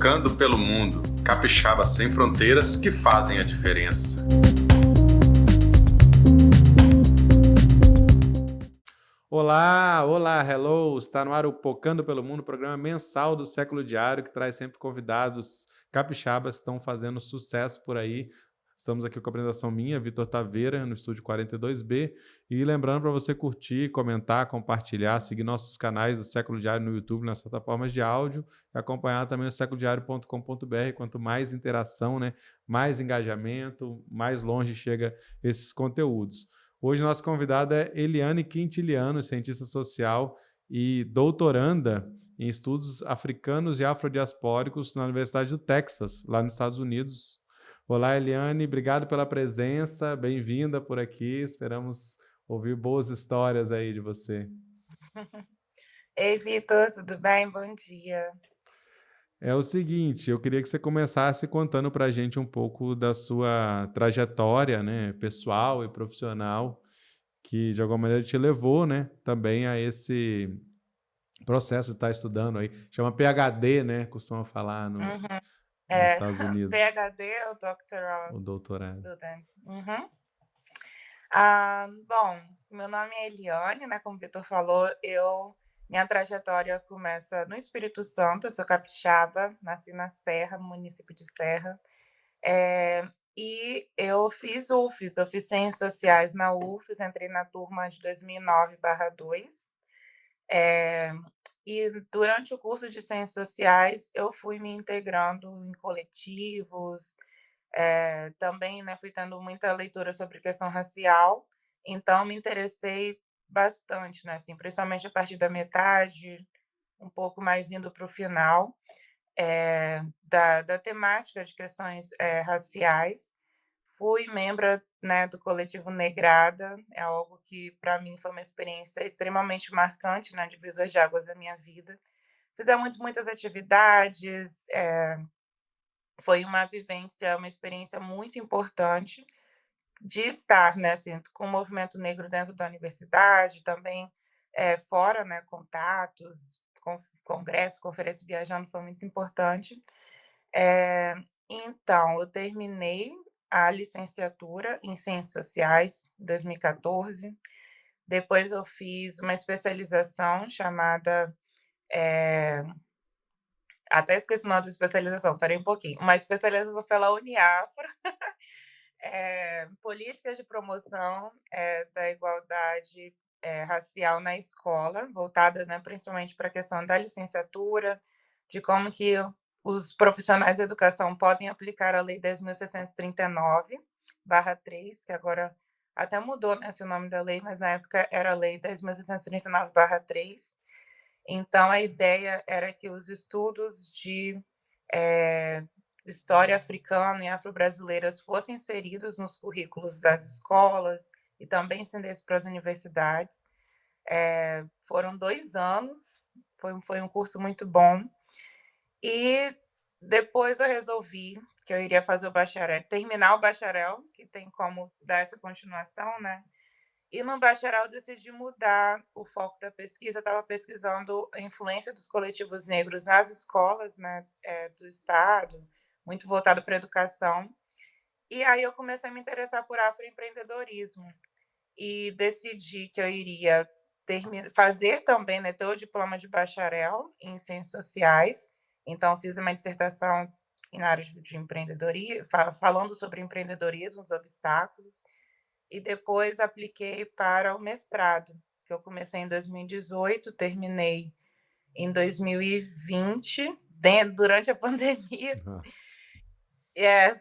Pocando pelo mundo, capixabas sem fronteiras que fazem a diferença. Olá, olá, hello! Está no ar o Pocando pelo Mundo, programa mensal do Século Diário, que traz sempre convidados capixabas que estão fazendo sucesso por aí. Estamos aqui com a apresentação minha, Vitor Taveira, no estúdio 42B. E lembrando para você curtir, comentar, compartilhar, seguir nossos canais do Século Diário no YouTube, nas plataformas de áudio, e acompanhar também o seculodiario.com.br. Quanto mais interação, né, mais engajamento, mais longe chega esses conteúdos. Hoje, nossa convidada é Eliane Quintiliano, cientista social e doutoranda em estudos africanos e afrodiaspóricos na Universidade do Texas, lá nos Estados Unidos. Olá, Eliane, obrigado pela presença, bem-vinda por aqui, esperamos ouvir boas histórias aí de você. Ei, Vitor, tudo bem? Bom dia. É o seguinte, eu queria que você começasse contando para a gente um pouco da sua trajetória, né, pessoal e profissional, que de alguma maneira te levou, né, também a esse processo de estar estudando aí. Chama PhD, né, costuma falar nos É, Estados Unidos, PhD ou Doctoral o doutorado. Student. Bom, meu nome é Eliane, né? Como o Vitor falou, minha trajetória começa no Espírito Santo, eu sou capixaba, nasci na Serra, no município de Serra. E eu fiz UFES, eu fiz Ciências Sociais na UFES, entrei na turma de 2009/2. E durante o curso de Ciências Sociais, eu fui me integrando em coletivos, também, né, fui tendo muita leitura sobre questão racial, então me interessei bastante, né, assim, principalmente a partir da metade, um pouco mais indo para o final, da temática de questões, raciais. Fui membro, né, do coletivo Negrada, é algo que para mim foi uma experiência extremamente marcante, né, divisor de águas da minha vida. Fizemos muitas atividades, foi uma vivência, uma experiência muito importante de estar, né, assim, com o movimento negro dentro da universidade, também, fora, né, contatos, congressos, conferências, viajando, foi muito importante. Então, eu terminei a licenciatura em Ciências Sociais em 2014. Depois eu fiz uma especialização chamada, até esqueci o nome da especialização, espera aí um pouquinho. Uma especialização pela Uniafro, Políticas de Promoção, da Igualdade, Racial na Escola, voltada, né, principalmente para a questão da licenciatura, de como que os profissionais da educação podem aplicar a Lei 10.639/3, que agora até mudou, né, o nome da lei, mas na época era a Lei 10.639/3. Então a ideia era que os estudos de, história africana e afro-brasileiras fossem inseridos nos currículos das escolas e também estendesse para as universidades. Foram 2 anos, foi um curso muito bom. E depois eu resolvi que eu iria fazer o bacharel, terminar o bacharel, que tem como dar essa continuação, né. E no bacharel eu decidi mudar o foco da pesquisa, eu estava pesquisando a influência dos coletivos negros nas escolas, né, do estado, muito voltado para a educação. E aí eu comecei a me interessar por afroempreendedorismo e decidi que eu iria fazer também, né, ter o diploma de bacharel em ciências sociais. Então fiz uma dissertação na área de empreendedorismo, falando sobre empreendedorismo, os obstáculos, e depois apliquei para o mestrado, que eu comecei em 2018, terminei em 2020, durante a pandemia. Nossa.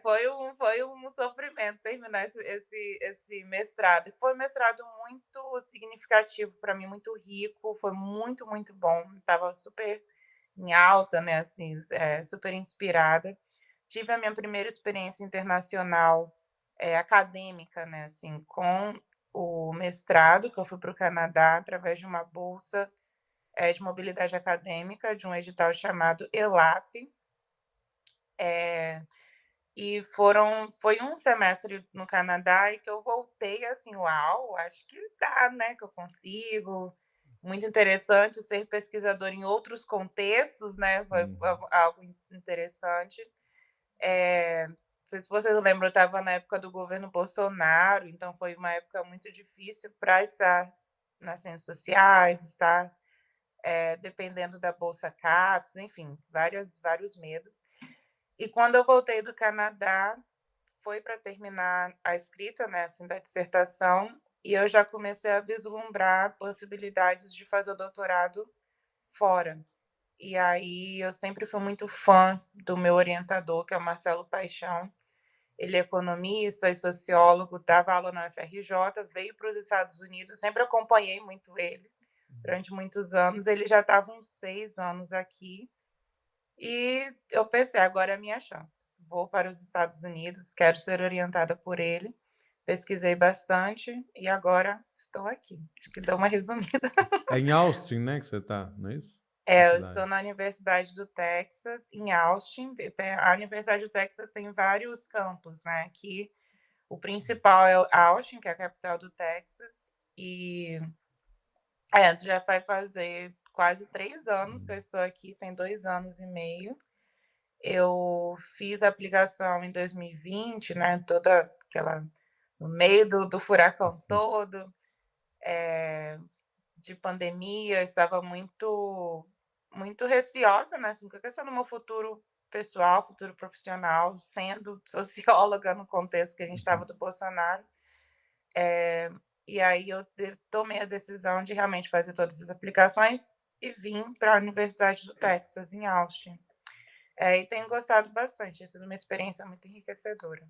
Foi um sofrimento terminar esse mestrado. Foi um mestrado muito significativo para mim, muito rico, foi muito, muito bom. Estava super em alta, né, assim, super inspirada. Tive a minha primeira experiência internacional, acadêmica, né, assim, com o mestrado, que eu fui para o Canadá através de uma bolsa, de mobilidade acadêmica, de um edital chamado ELAP. Foi um semestre no Canadá e que eu voltei assim: "Uau, acho que dá, né, que eu consigo", muito interessante ser pesquisador em outros contextos, né, foi Uhum. algo interessante. Não sei se vocês lembram, eu estava na época do governo Bolsonaro, então foi uma época muito difícil para estar nas ciências sociais, estar, dependendo da bolsa CAPES, enfim, vários medos. E quando eu voltei do Canadá, foi para terminar a escrita, né, assim, da dissertação, e eu já comecei a vislumbrar possibilidades de fazer o doutorado fora. E aí eu sempre fui muito fã do meu orientador, que é o Marcelo Paixão. Ele é economista e sociólogo, dava aula na UFRJ, veio para os Estados Unidos, sempre acompanhei muito ele durante muitos anos. Ele já estava uns 6 anos aqui e eu pensei: "Agora é a minha chance. Vou para os Estados Unidos, quero ser orientada por ele". Pesquisei bastante e agora estou aqui. Acho que deu uma resumida. É em Austin, né, que você tá, não é isso? A É, eu cidade. estou na Universidade do Texas, em Austin. A Universidade do Texas tem vários campos, né? Aqui, o principal é o Austin, que é a capital do Texas. E já vai fazer quase 3 anos que eu estou aqui, tem 2 anos e meio. Eu fiz a aplicação em 2020, né? Toda aquela. No meio do furacão todo, de pandemia, eu estava muito receosa, né, assim, com a questão do meu futuro pessoal, futuro profissional, sendo socióloga no contexto que a gente estava Uhum. do Bolsonaro. E aí eu tomei a decisão de realmente fazer todas as aplicações e vim para a Universidade do Texas, em Austin. E tenho gostado bastante, tem sido uma experiência muito enriquecedora.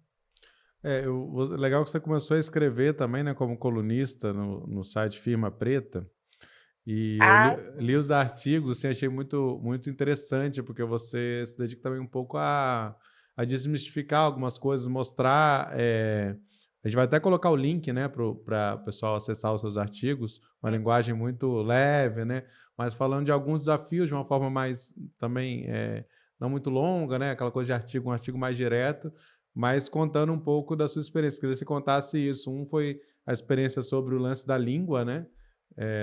Legal que você começou a escrever também, né, como colunista no site Firma Preta. E eu li, Ah, li sim. os artigos, assim, achei muito interessante, porque você se dedica também um pouco a desmistificar algumas coisas, mostrar. A gente vai até colocar o link, né, para o pessoal acessar os seus artigos, uma Uhum. linguagem muito leve, né, mas falando de alguns desafios de uma forma mais também não muito longa, né, aquela coisa de artigo, um artigo mais direto, mas contando um pouco da sua experiência. Queria que você contasse isso. Um foi a experiência sobre o lance da língua, né?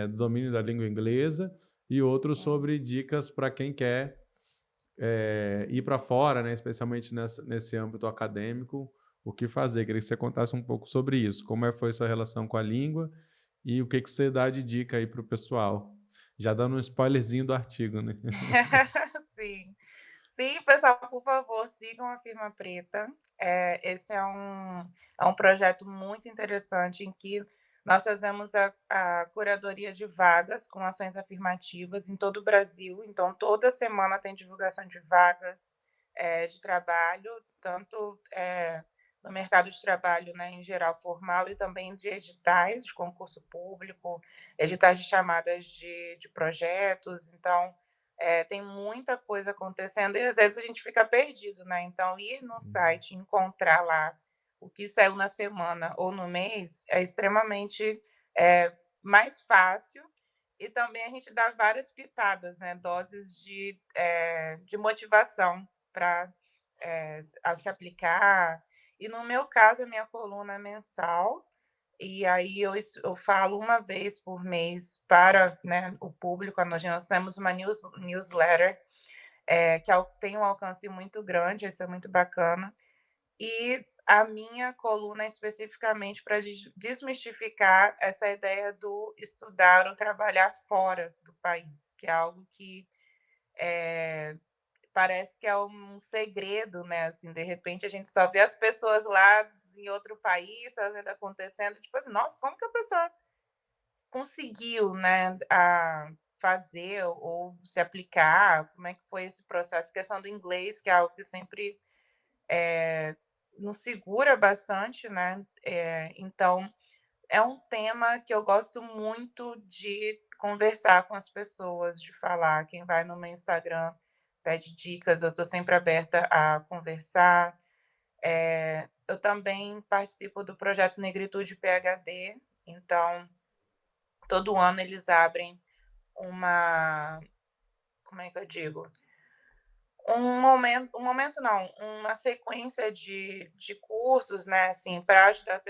Do domínio da língua inglesa, e outro Sim. sobre dicas para quem quer ir para fora, né, especialmente nesse âmbito acadêmico, o que fazer. Queria que você contasse um pouco sobre isso, como foi essa relação com a língua e o que, que você dá de dica aí para o pessoal. Já dando um spoilerzinho do artigo, né? Sim. Sim, pessoal, por favor, sigam a Firma Preta. Esse é um projeto muito interessante em que nós fazemos a curadoria de vagas com ações afirmativas em todo o Brasil. Então, toda semana tem divulgação de vagas de trabalho, tanto no mercado de trabalho, né, em geral formal, e também de editais de concurso público, editais de chamadas de projetos. Então, tem muita coisa acontecendo e às vezes a gente fica perdido, né, então ir no site e encontrar lá o que saiu na semana ou no mês é extremamente, mais fácil, e também a gente dá várias pitadas, né, doses de motivação para, ao se aplicar. E no meu caso, a minha coluna é mensal, e aí eu falo uma vez por mês para, né, o público. Nós temos uma newsletter, que tem um alcance muito grande, isso é muito bacana. E a minha coluna é especificamente para desmistificar essa ideia do estudar ou trabalhar fora do país, que é algo que, parece que é um segredo, né, assim, de repente a gente só vê as pessoas lá em outro país fazendo, acontecendo, tipo assim: "Nossa, como que a pessoa conseguiu, né, fazer ou se aplicar? Como é que foi esse processo?". A questão do inglês, que é algo que sempre, nos segura bastante, né, então é um tema que eu gosto muito de conversar com as pessoas, de falar. Quem vai no meu Instagram pede dicas, eu estou sempre aberta a conversar. Eu também participo do projeto Negritude PhD, então todo ano eles abrem uma, como é que eu digo? Um momento não, uma sequência de cursos, né, assim, para ajudar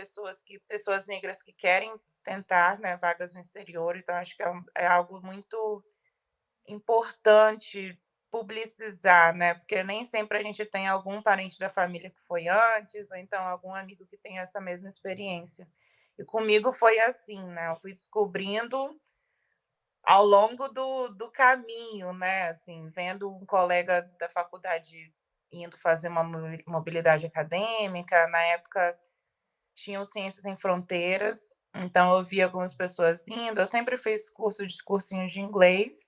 pessoas negras que querem tentar, né, vagas no exterior, então acho que é algo muito importante publicizar, né, porque nem sempre a gente tem algum parente da família que foi antes, ou então algum amigo que tem essa mesma experiência. E comigo foi assim, né, eu fui descobrindo ao longo do caminho, né, assim, vendo um colega da faculdade indo fazer uma mobilidade acadêmica, na época tinham Ciências Sem Fronteiras, então eu vi algumas pessoas indo, eu sempre fiz cursinho de inglês,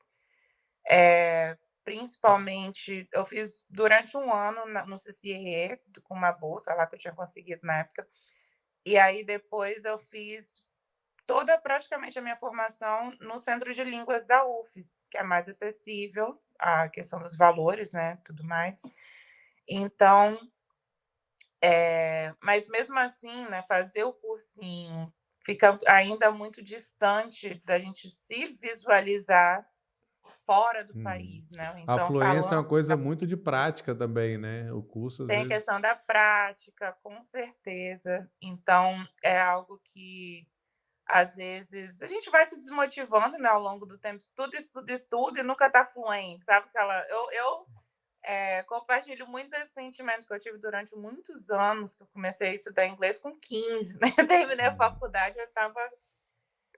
principalmente eu fiz durante um ano no CCIE, com uma bolsa lá que eu tinha conseguido na época, e aí depois eu fiz toda praticamente a minha formação no Centro de Línguas da UFES, que é mais acessível, a questão dos valores, né, tudo mais. Então, mas mesmo assim, né, fazer o cursinho fica ainda muito distante da gente se visualizar fora do Uhum. país, né, A então fluência é falando uma coisa muito de prática também, né? O curso, às tem a vezes. questão da prática, com certeza. Então é algo que às vezes a gente vai se desmotivando, né, ao longo do tempo, estuda, estuda, estuda e nunca tá fluente, sabe aquela compartilho muito desse sentimento que eu tive durante muitos anos, que eu comecei a estudar inglês com 15, né, eu terminei a Uhum. faculdade, eu estava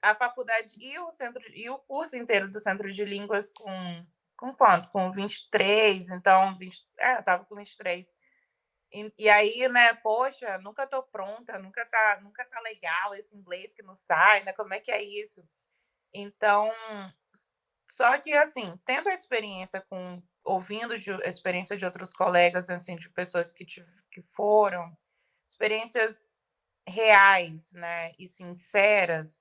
a faculdade e o curso inteiro do Centro de Línguas com quanto? Com 23, então 20 eu estava com 23. E aí, né, poxa, nunca tô pronta, nunca tá legal esse inglês que não sai, né, como é que é isso? Então, só que assim, tendo a experiência ouvindo a experiência de outros colegas, assim, de pessoas que foram, experiências reais, né, e sinceras,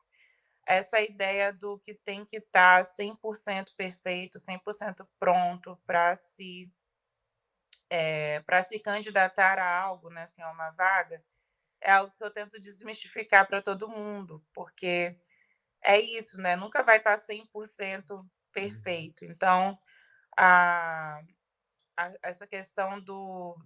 essa ideia do que tem que estar 100% perfeito, 100% pronto para se candidatar a algo, né, assim, a uma vaga, é algo que eu tento desmistificar para todo mundo, porque é isso, né, nunca vai estar 100% perfeito. Então, a essa questão do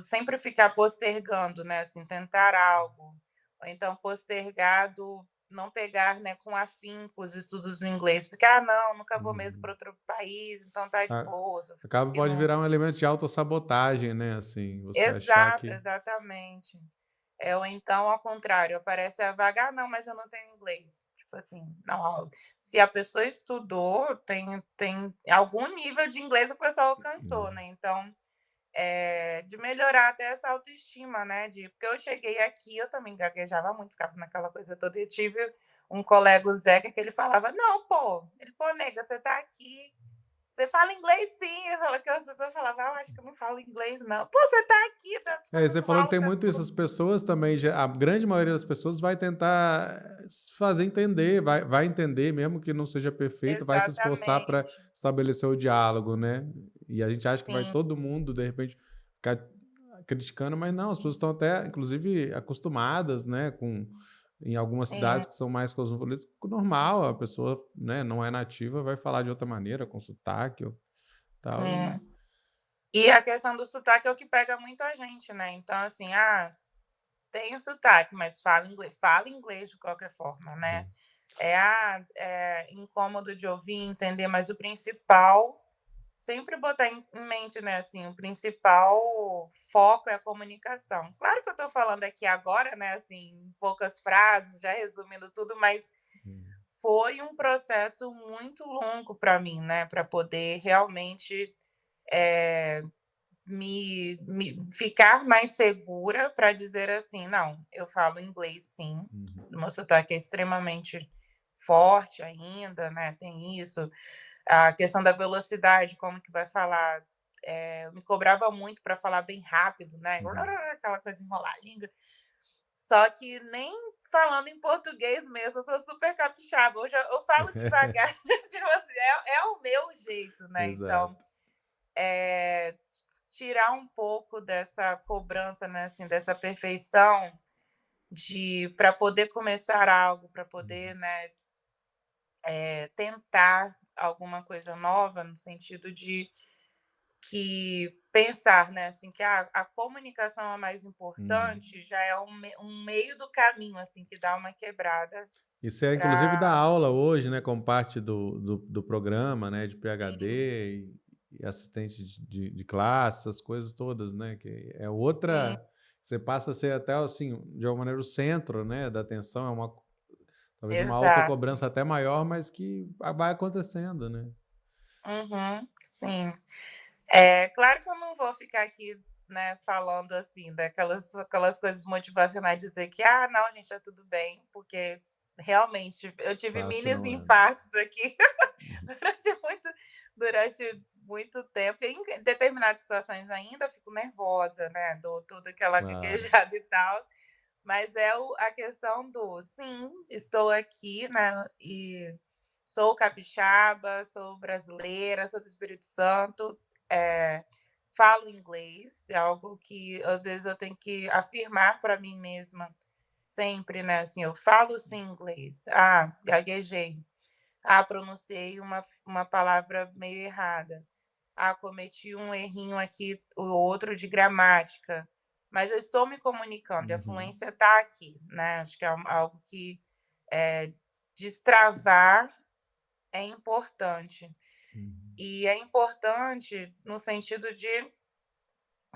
sempre ficar postergando, né, assim, tentar algo, ou então postergar do não pegar, né, com afinco os estudos no inglês, porque: "Ah, não, nunca vou mesmo para Uhum. outro país, então tá de A- boas, eu fico Acaba, aqui pode no". virar um elemento de autossabotagem, né? Assim, você achar Exato, que. exatamente. Ou então, ao contrário, aparece a vaga: "Ah, não, mas eu não tenho inglês". Tipo assim, não, se a pessoa estudou, tem algum nível de inglês que a pessoa alcançou, Uhum. né, então, de melhorar até essa autoestima, né, porque eu cheguei aqui, eu também gaguejava muito, ficava naquela coisa toda, e eu tive um colega, o Zeca, que ele falava: "Não, pô", ele: "Pô, nega, você tá aqui, você fala inglês sim", eu falava que as pessoas falavam: "Ah, eu acho que eu não falo inglês não". "Pô, você tá aqui, tá Você fazendo falou que aula, tem tá muito isso, as tudo". pessoas também, a grande maioria das pessoas vai tentar se fazer entender, vai entender, mesmo que não seja perfeito, vai se esforçar para Exatamente. estabelecer o diálogo, né? E a gente acha que vai Sim, todo mundo, de repente, ficar criticando, mas não, as pessoas estão até, inclusive, acostumadas, né, em algumas sim, cidades que são mais cosmopolitas, normal, a pessoa, né, não é nativa, vai falar de outra maneira, com sotaque ou tal, e. sim. E a questão do sotaque é o que pega muito a gente, né, então assim, tem o sotaque, mas fala inglês de qualquer forma, né. É incômodo de ouvir e entender, mas o principal, sempre botar em mente, né, assim, o principal foco é a comunicação. Claro que eu estou falando aqui agora, né, assim, em poucas frases, já resumindo tudo, mas Hum, foi um processo muito longo para mim, né, para poder realmente, eh, me ficar mais segura para dizer assim: "Não, eu falo inglês sim, uhum, o meu sotaque é extremamente forte ainda, né, tem isso". A questão da velocidade, como que vai falar, eu me cobrava muito para falar bem rápido, né, uhum. aquela coisa, enrolar a língua. Só que nem falando em português mesmo, eu sou super capixaba, eu falo devagar, tipo assim, é o meu jeito, né, então, Exato. tirar um pouco dessa cobrança, né, assim, dessa perfeição de para poder começar algo, para poder, Uhum. né, tentar alguma coisa nova, no sentido de que pensar, né, assim, que a comunicação é mais Uhum. importante, já é um meio do caminho, assim, que dá uma quebrada E você, inclusive, dá para aula hoje, né, como parte do programa, né, de PhD e assistente de classe, essas coisas todas, né, que é sim, outra... Você passa a ser até, assim, de alguma maneira, o centro, né, da atenção, talvez uma exato. autocobrança até maior, mas que vai acontecendo, né? Uhum, sim. É claro que eu não vou ficar aqui, né, falando assim aquelas coisas motivacionais, dizer que: "Ah, não, gente, tá tudo bem", porque realmente eu tive Fácil minis não é. infartos aqui Uhum. durante muito tempo. E em determinadas situações ainda eu fico nervosa, né, dou toda aquela Claro. gaguejada e tal, mas é a questão do: "Sim, estou aqui, né, e sou capixaba, sou brasileira, sou do Espírito Santo, eh, falo inglês", é algo que às vezes eu tenho que afirmar para mim mesma sempre, né, assim: "Eu falo sim inglês. Ah, gaguejei. Ah, pronunciei uma palavra meio errada. Ah, cometi um errinho aqui ou outro de gramática, mas eu estou me comunicando e a Uhum. fluência está aqui", né, acho que é algo que, destravar é importante. Uhum. E é importante no sentido de,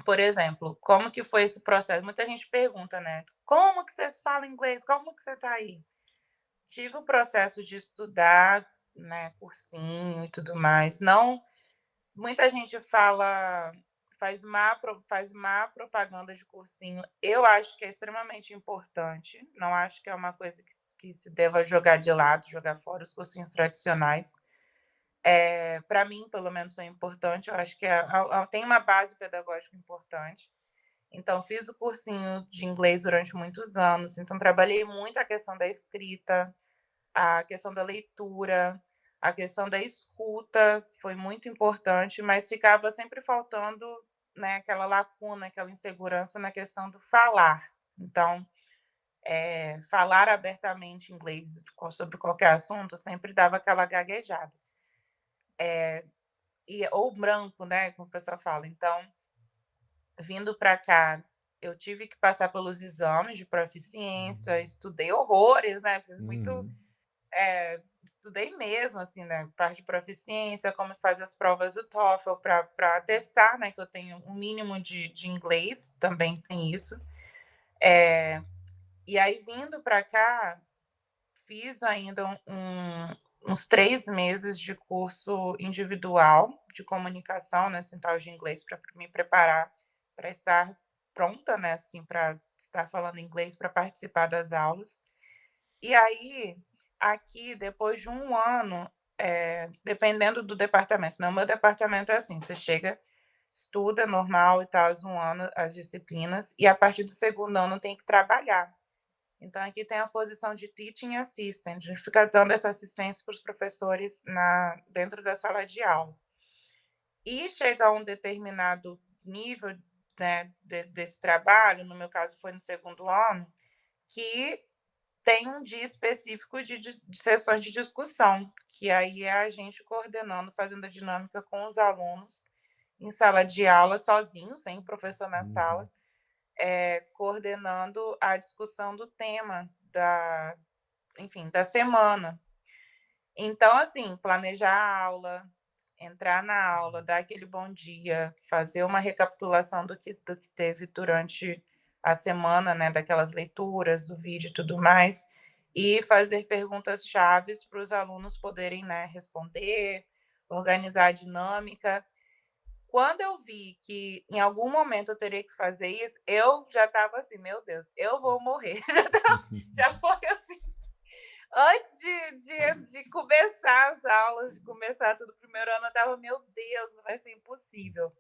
por exemplo, como que foi esse processo? Muita gente pergunta, né: "Como que você fala inglês? Como que você está aí?". Tive o processo de estudar, né, cursinho e tudo mais. Não, muita gente faz má propaganda de cursinho. Eu acho que é extremamente importante, não acho que é uma coisa que se deva jogar de lado, jogar fora os cursinhos tradicionais. Pra mim, pelo menos, é importante, eu acho que tem uma base pedagógica importante. Então fiz o cursinho de inglês durante muitos anos, então trabalhei muito a questão da escrita, a questão da leitura, a questão da escuta foi muito importante, mas ficava sempre faltando, né, aquela lacuna, aquela insegurança na questão do falar. Então, falar abertamente inglês sobre qualquer assunto sempre dava aquela gaguejada. Ou branco, né, como o pessoal fala. Então, vindo para cá, eu tive que passar pelos exames de proficiência, estudei horrores, né, fiz muito. Uhum. Estudei mesmo, assim, né, parte de proficiência, como que faz as provas do TOEFL para testar, né, que eu tenho um mínimo de inglês, também tem isso. E aí vindo para cá, fiz ainda uns 3 meses de curso individual de comunicação, né, assim, tal de inglês para me preparar para estar pronta, né, assim, para estar falando inglês, para participar das aulas. E aí, aqui, depois de um ano, dependendo do departamento, né, o meu departamento é assim, você chega, estuda normal e tal, um ano as disciplinas, e a partir do segundo ano tem que trabalhar. Então aqui tem a posição de teaching assistant, a gente fica dando essa assistência para os professores dentro da sala de aula. E chega a um determinado nível, né, desse trabalho, no meu caso foi no segundo ano, que tem um dia específico de sessões de discussão, que aí é a gente coordenando, fazendo a dinâmica com os alunos em sala de aula, sozinho, sem o professor na Uhum. sala, coordenando a discussão do tema da, enfim, da semana. Então, assim, planejar a aula, entrar na aula, dar aquele bom dia, fazer uma recapitulação do que teve durante a semana, né, daquelas leituras, do vídeo e tudo mais, e fazer perguntas chaves para os alunos poderem, né, responder, organizar a dinâmica. Quando eu vi que em algum momento eu teria que fazer isso, eu já estava assim: "Meu Deus, eu vou morrer". Já foi assim. Antes de começar as aulas, de começar tudo, o primeiro ano, eu estava: "Meu Deus, vai ser impossível".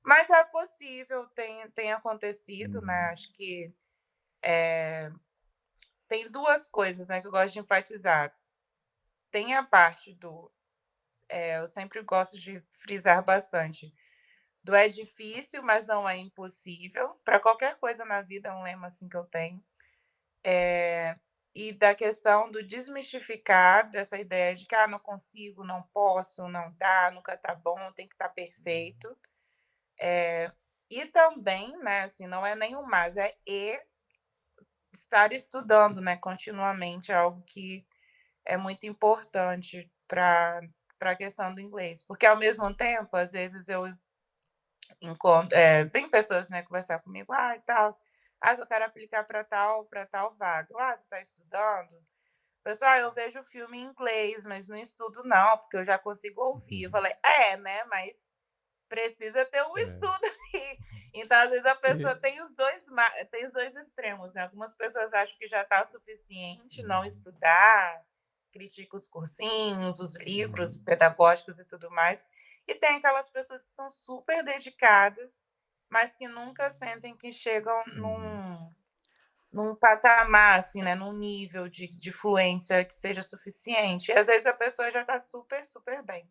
Mas é possível, tem acontecido, né, Uhum. acho que, tem 2 coisas, né, que eu gosto de enfatizar. Tem a parte eu sempre gosto de frisar bastante, do "é difícil, mas não é impossível", para qualquer coisa na vida, é um lema, assim, que eu tenho. E da questão do desmistificar dessa ideia de que: "Ah, não consigo, não posso, não dá, nunca tá bom, tem que estar perfeito". E também, né, assim, não é nem o "mas", é estar estudando, né, continuamente, é algo que é muito importante para a questão do inglês. Porque, ao mesmo tempo, às vezes eu vem pessoas, né, conversar comigo: "Ah, e tal, ah, que eu quero aplicar para tal vaga". "Ah, você está estudando?". Pessoal, eu vejo filme em inglês, mas não estudo não, porque eu já consigo ouvir". Eu Uhum. falei: "É, né, mas precisa ter um É. estudo aí". Então, às vezes, a pessoa E tem os dois extremos, né. Algumas pessoas acham que já está o suficiente não uhum, estudar, critica os cursinhos, os livros uhum, pedagógicos e tudo mais. E tem aquelas pessoas que são super dedicadas, mas que nunca sentem que chegam uhum. num patamar, assim, né, num nível de fluência que seja suficiente. E às vezes a pessoa já está super, super bem.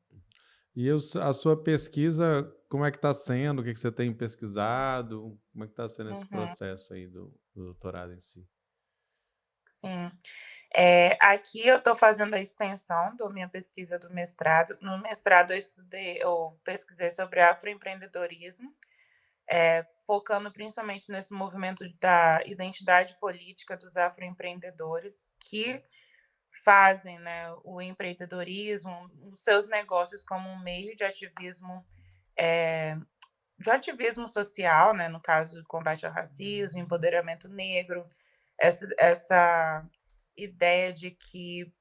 E a sua pesquisa, como é que está sendo? O que que você tem pesquisado? Como é que está sendo esse Uhum, processo aí do doutorado em si? sim. Aqui eu estou fazendo a extensão da minha pesquisa do mestrado. No mestrado eu pesquisei sobre afroempreendedorismo, focando principalmente nesse movimento da identidade política dos afroempreendedores que fazem, né, o empreendedorismo, os seus negócios como um meio eh, de ativismo social, né, no caso, combate ao racismo, empoderamento negro, essa ideia de que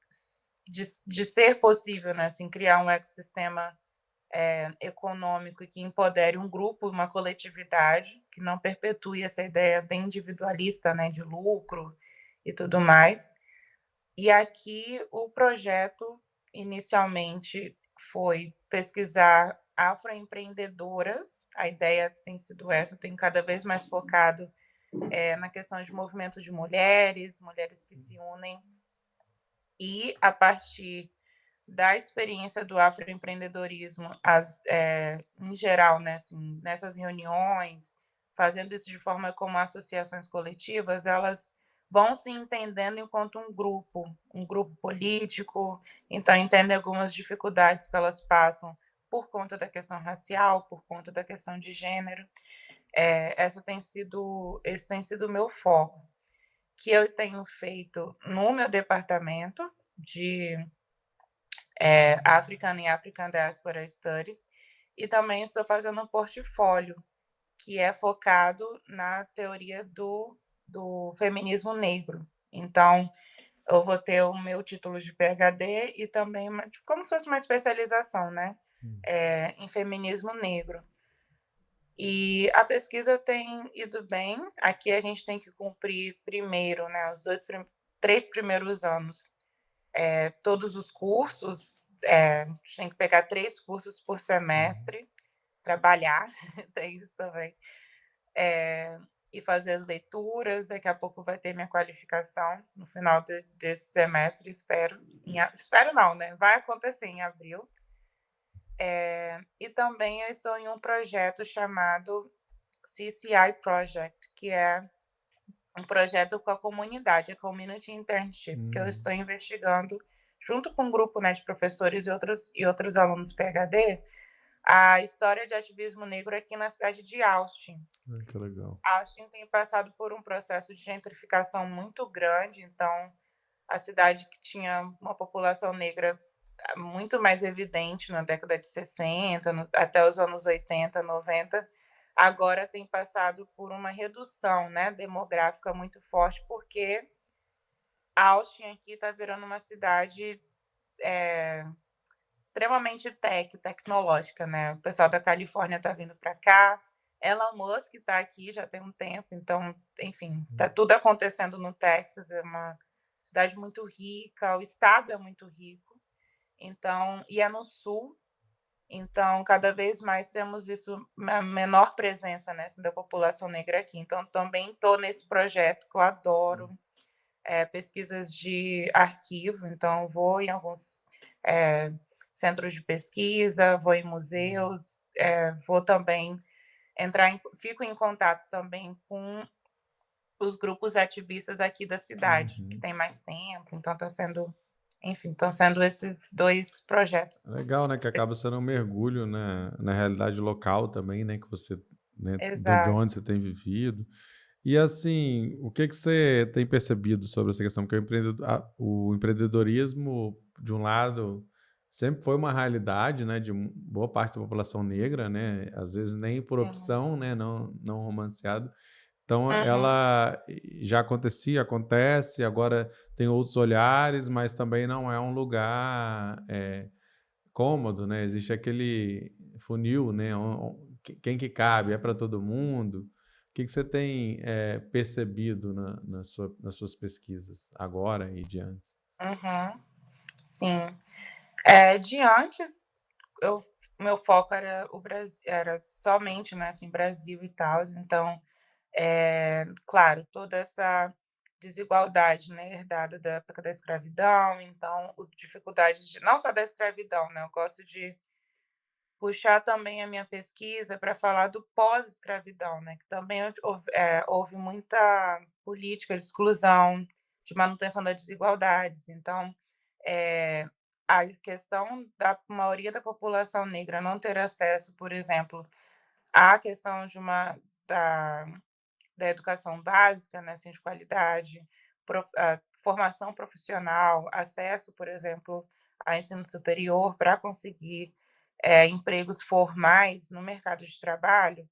de ser possível, né, assim, criar um ecossistema, econômico e que empodere um grupo, uma coletividade, que não perpetue essa ideia bem individualista, né, de lucro e tudo mais. E aqui o projeto inicialmente foi pesquisar afroempreendedoras, a ideia tem sido essa, tem cada vez mais focado, na questão de movimento de mulheres, mulheres que se unem, e a partir da experiência do afroempreendedorismo, em geral, né, assim, nessas reuniões, fazendo isso de forma como associações coletivas, elas vão se entendendo enquanto um grupo político, então entendem algumas dificuldades que elas passam por conta da questão racial, por conta da questão de gênero. Esse tem sido o meu foco, que eu tenho feito no meu departamento de African e African Diaspora Studies, e também estou fazendo um portfólio, que é focado na teoria do feminismo negro. Então, eu vou ter o meu título de PhD e também tipo, como se fosse uma especialização, né, Hum. em feminismo negro. E a pesquisa tem ido bem. Aqui a gente tem que cumprir primeiro, né, os 3 primeiros anos, todos os cursos, a gente tem que pegar 3 cursos por Uhum. semestre, trabalhar, tem isso também, e fazer as leituras. Daqui a pouco vai ter minha qualificação no final desse semestre, espero. Espero não, né? Vai acontecer em abril. E também eu estou em um projeto chamado CCI Project, que é um projeto com a comunidade, a Community Internship, que eu estou Uhum. investigando junto com um grupo, né, de professores e outros alunos PhD, a história de ativismo negro aqui na cidade de Austin. Ah, que legal. Austin tem passado por um processo de gentrificação muito grande, então a cidade que tinha uma população negra muito mais evidente na década de 60, até os anos 80, 90, agora tem passado por uma redução, né, demográfica muito forte, porque Austin aqui está virando uma cidade extremamente tecnológica, né? O pessoal da Califórnia está vindo para cá, Elon Musk está aqui já tem um tempo, então, enfim, está Hum. tudo acontecendo no Texas, é uma cidade muito rica, o estado é muito rico, então, e é no sul, então cada vez mais temos isso, uma menor presença, né, assim, da população negra aqui. Então também estou nesse projeto que eu adoro, pesquisas de arquivo, então vou em alguns, eh, centros de pesquisa, vou em museus, vou também fico em contato também com os grupos ativistas aqui da cidade, que Uhum. tem mais tempo, então estão sendo esses 2 projetos. Legal, né, que acaba sendo um mergulho na realidade local também, né, que você, né, de Exato. onde você tem vivido. E assim, o que que você tem percebido sobre essa questão? Porque o empreendedorismo, de um lado, sempre foi uma realidade, né, de boa parte da população negra, né, às vezes nem por Sim. opção, né, não romanceado. Então Uhum. ela já acontecia, acontece, agora tem outros olhares, mas também não é um lugar, cômodo, né, existe aquele funil, né, quem que cabe, é para todo mundo. O que que você tem, percebido nas suas pesquisas, agora e de antes? Uhum. Sim. De antes, eu meu foco era o Brasil, era somente, né, assim, Brasil e tal. Então, claro, toda essa desigualdade, né, herdada da época da escravidão. Então, o dificuldade de não só da escravidão, né, eu gosto de puxar também a minha pesquisa para falar do pós-escravidão, né, que também houve muita política de exclusão, de manutenção das desigualdades. Então, eh, a questão da maioria da população negra não ter acesso, por exemplo, à questão da da educação básica, né, assim, de qualidade, formação profissional, acesso, por exemplo, a ensino superior para conseguir, empregos formais no mercado de trabalho,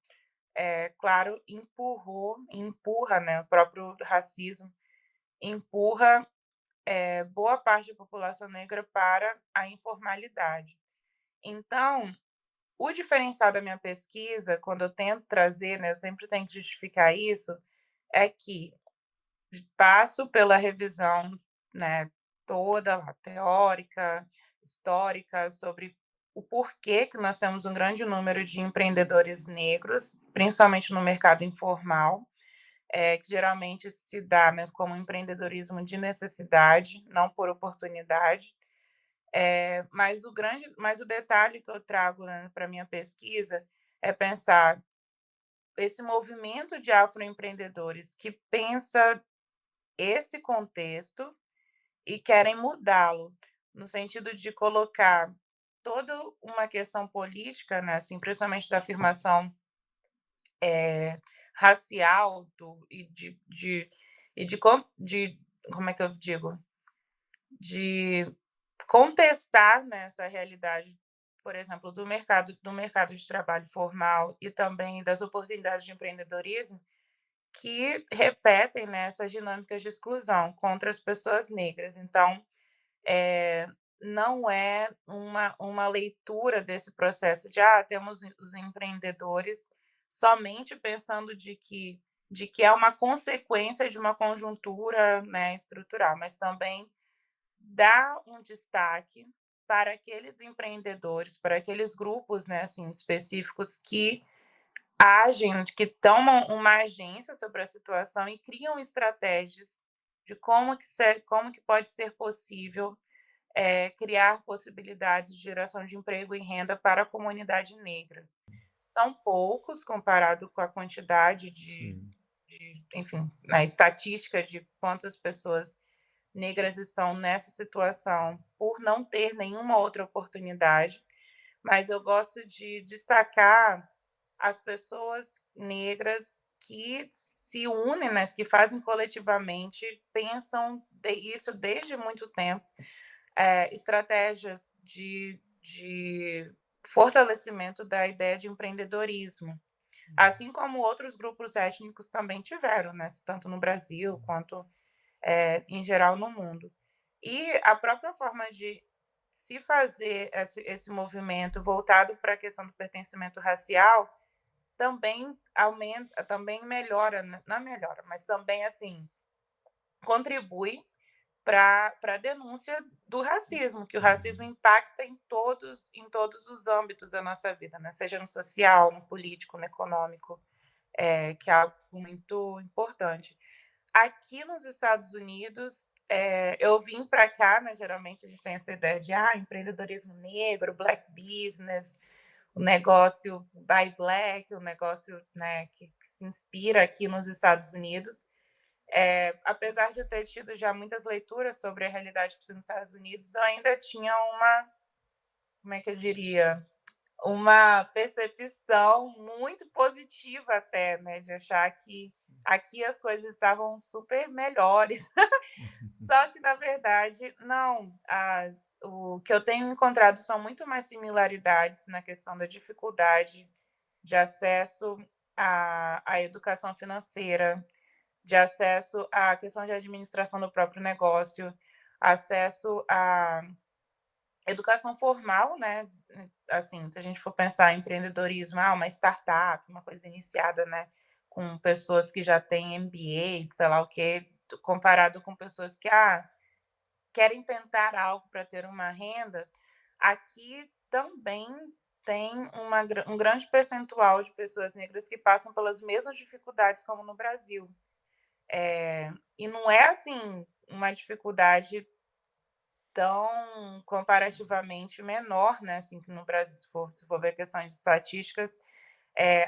claro, empurra, né, o próprio racismo empurra, boa parte da população negra para a informalidade. Então, o diferencial da minha pesquisa, quando eu tento trazer, né, eu sempre tenho que justificar isso, é que passo pela revisão, né, toda lá, teórica, histórica, sobre o porquê que nós temos um grande número de empreendedores negros, principalmente no mercado informal, que geralmente se dá, né, como empreendedorismo de necessidade, não por oportunidade. Mas o detalhe que eu trago, né, pra minha pesquisa é pensar esse movimento de afroempreendedores que pensa esse contexto e querem mudá-lo, no sentido de colocar toda uma questão política, né, assim, principalmente da afirmação, racial de como é que eu digo? De contestar, né, essa realidade, por exemplo, do mercado de trabalho formal e também das oportunidades de empreendedorismo, que repetem, né, essas dinâmicas de exclusão contra as pessoas negras. Então, eh, não é uma leitura desse processo de: "Ah, temos os empreendedores somente pensando de que é uma consequência de uma conjuntura, né, estrutural", mas também dá um destaque para aqueles empreendedores, para aqueles grupos, né, assim, específicos que agem, que tomam uma agência sobre a situação e criam estratégias de como que pode ser possível, criar possibilidades de geração de emprego e renda para a comunidade negra. São poucos comparado com a quantidade Sim. enfim, na estatística de quantas pessoas negras estão nessa situação por não ter nenhuma outra oportunidade, mas eu gosto de destacar as pessoas negras que se unem, né, que fazem coletivamente, pensam isso desde muito tempo, estratégias de fortalecimento da ideia de empreendedorismo, assim como outros grupos étnicos também tiveram, né, tanto no Brasil quanto, em geral no mundo. E a própria forma de se fazer esse movimento voltado para a questão do pertencimento racial também aumenta, também melhora, né, não melhora, mas também, assim, contribui para a denúncia do racismo, que o racismo Uhum. impacta em todos os âmbitos da nossa vida, né, seja no social, no político, no econômico, que é algo muito importante. Aqui nos Estados Unidos, eu vim para cá, né, geralmente a gente tem essa ideia de, empreendedorismo negro, black business, o negócio buy black, o negócio, né, que se inspira aqui nos Estados Unidos. Apesar de eu ter tido já muitas leituras sobre a realidade aqui nos Estados Unidos, eu ainda tinha como é que eu diria? uma percepção muito positiva até, né, de achar que aqui as coisas estavam super melhores. Só que na verdade não, o que eu tenho encontrado são muito mais similaridades na questão da dificuldade de acesso à educação financeira, de acesso à questão de administração do próprio negócio, acesso à educação formal, né, assim, se a gente for pensar em empreendedorismo, uma startup, uma coisa iniciada, né, com pessoas que já têm MBA, sei lá o quê, comparado com pessoas que, querem tentar algo para ter uma renda, aqui também tem um grande percentual de pessoas negras que passam pelas mesmas dificuldades como no Brasil. E não é, assim, uma dificuldade tão comparativamente menor, né, assim, que no Brasil, se for ver questões de estatísticas,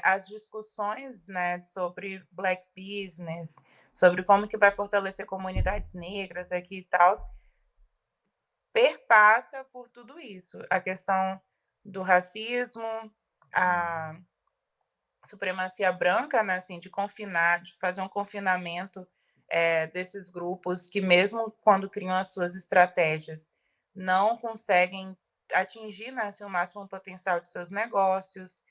as discussões, né, sobre black business, sobre como que vai fortalecer comunidades negras aqui e tal, perpassa por tudo isso. A questão do racismo, a supremacia branca, né, assim, de fazer um confinamento, desses grupos que mesmo quando criam as suas estratégias, não conseguem atingir, né, assim, o máximo potencial de seus negócios.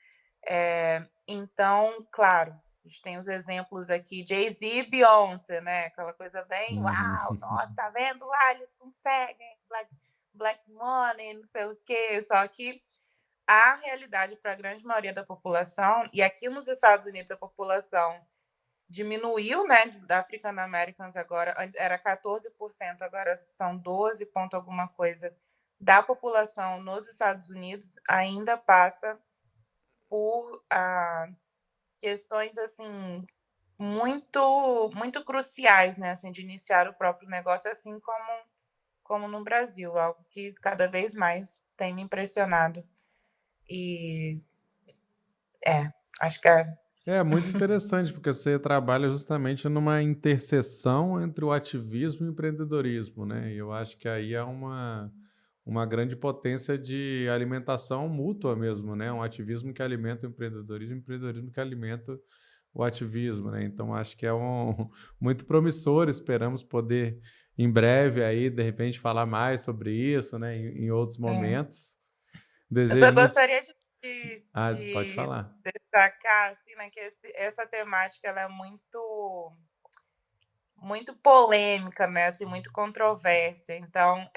Então, claro, a gente tem os exemplos aqui, Jay-Z e Beyoncé, né, aquela coisa bem: Uhum. "Uau, nossa, tá vendo? Eles conseguem, black money, não sei o quê", só que a realidade para a grande maioria da população, e aqui nos Estados Unidos a população diminuiu, né, da African Americans agora, antes era 14%, agora são 12 ponto alguma coisa da população nos Estados Unidos, ainda passa por, questões, assim, muito cruciais, né, assim, de iniciar o próprio negócio, assim como no Brasil, algo que cada vez mais tem me impressionado. E acho que é. É muito interessante, porque você trabalha justamente numa interseção entre o ativismo e o empreendedorismo, né? E eu acho que aí é uma grande potência de alimentação mútua mesmo, né? Um ativismo que alimenta o empreendedorismo que alimenta o ativismo, né? Então acho que é muito promissor, esperamos poder em breve aí, de repente, falar mais sobre isso, né? Em outros É. momentos. Eu só Desejo muitos. gostaria de Ah, pode de falar. destacar, assim, né, que essa temática ela é muito polêmica, né, assim, muito controvérsia. Então,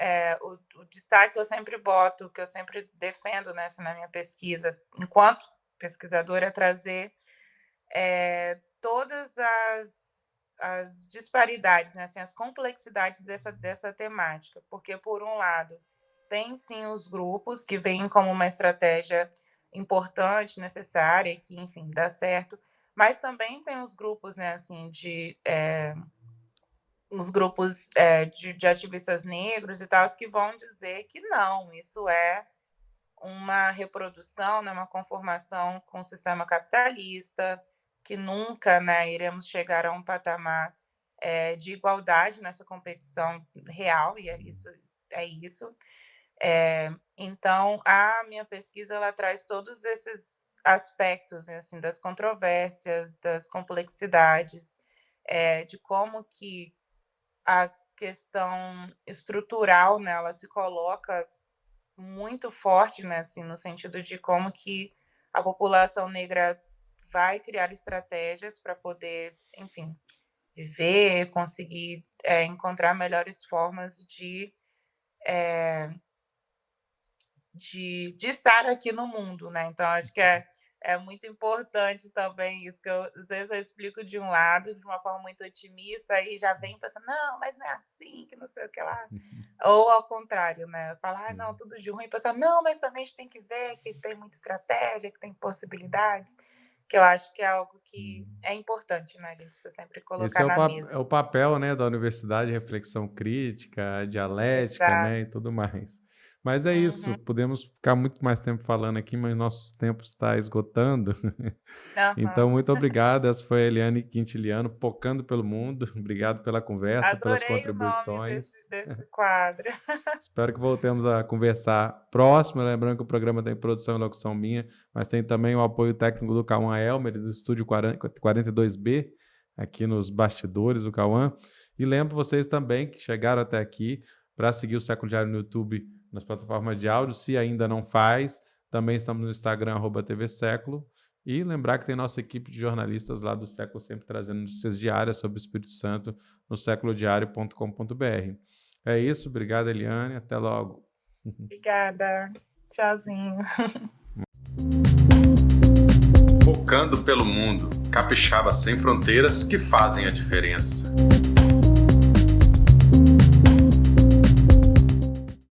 o destaque que eu sempre boto, que eu sempre defendo, né, assim, na minha pesquisa, enquanto pesquisadora, é trazer, todas as disparidades, né, assim, as complexidades dessa temática. Porque, por um lado, tem sim os grupos que veem como uma estratégia importante, necessária e que, enfim, dá certo, mas também tem os grupos, né, assim, os grupos, de ativistas negros e tal, que vão dizer que não, isso é uma reprodução, né, uma conformação com o sistema capitalista, que nunca, né, iremos chegar a um patamar, de igualdade nessa competição real, e é isso. Então a minha pesquisa ela traz todos esses aspectos, né, assim, das controvérsias, das complexidades, de como que a questão estrutural, né, ela se coloca muito forte, né, assim, no sentido de como que a população negra vai criar estratégias para poder, enfim, viver, conseguir, encontrar melhores formas de estar aqui no mundo, né. Então acho que é muito importante também isso, que eu às vezes eu explico de um lado, de uma forma muito otimista, e já vem pensando: "Não, mas não é assim, que não sei o que lá". Ou ao contrário, né, falar: não, tudo de ruim", e o pessoal: "Não, mas também a gente tem que ver que tem muita estratégia, que tem possibilidades", que eu acho que é algo que é importante, né, a gente sempre Esse colocar é na mesa. é o papel, né, da universidade, reflexão crítica, dialética, Exato. né, e tudo mais. Mas é isso, podemos ficar muito mais tempo falando aqui, mas nosso tempo está esgotando. Então, muito obrigado. Essa foi a Eliane Quintiliano, Pocando pelo Mundo. Obrigado pela conversa, pelas Adorei o nome contribuições. desse quadro. Espero que voltemos a conversar próximo. Lembrando que o programa tem produção e locução minha, mas tem também o apoio técnico do Cauã Elmer, do Estúdio 42B, aqui nos bastidores do Cauã. E lembro vocês também que chegaram até aqui para seguir o Século Diário no YouTube, nas plataformas de áudio, se ainda não faz. Também estamos no Instagram, @tvséculo. E lembrar que tem nossa equipe de jornalistas lá do Século sempre trazendo notícias diárias sobre o Espírito Santo no séculodiario.com.br. É isso, obrigado, Eliane, até logo. Obrigada, tchauzinho. Pocando pelo Mundo, capixabas sem fronteiras que fazem a diferença.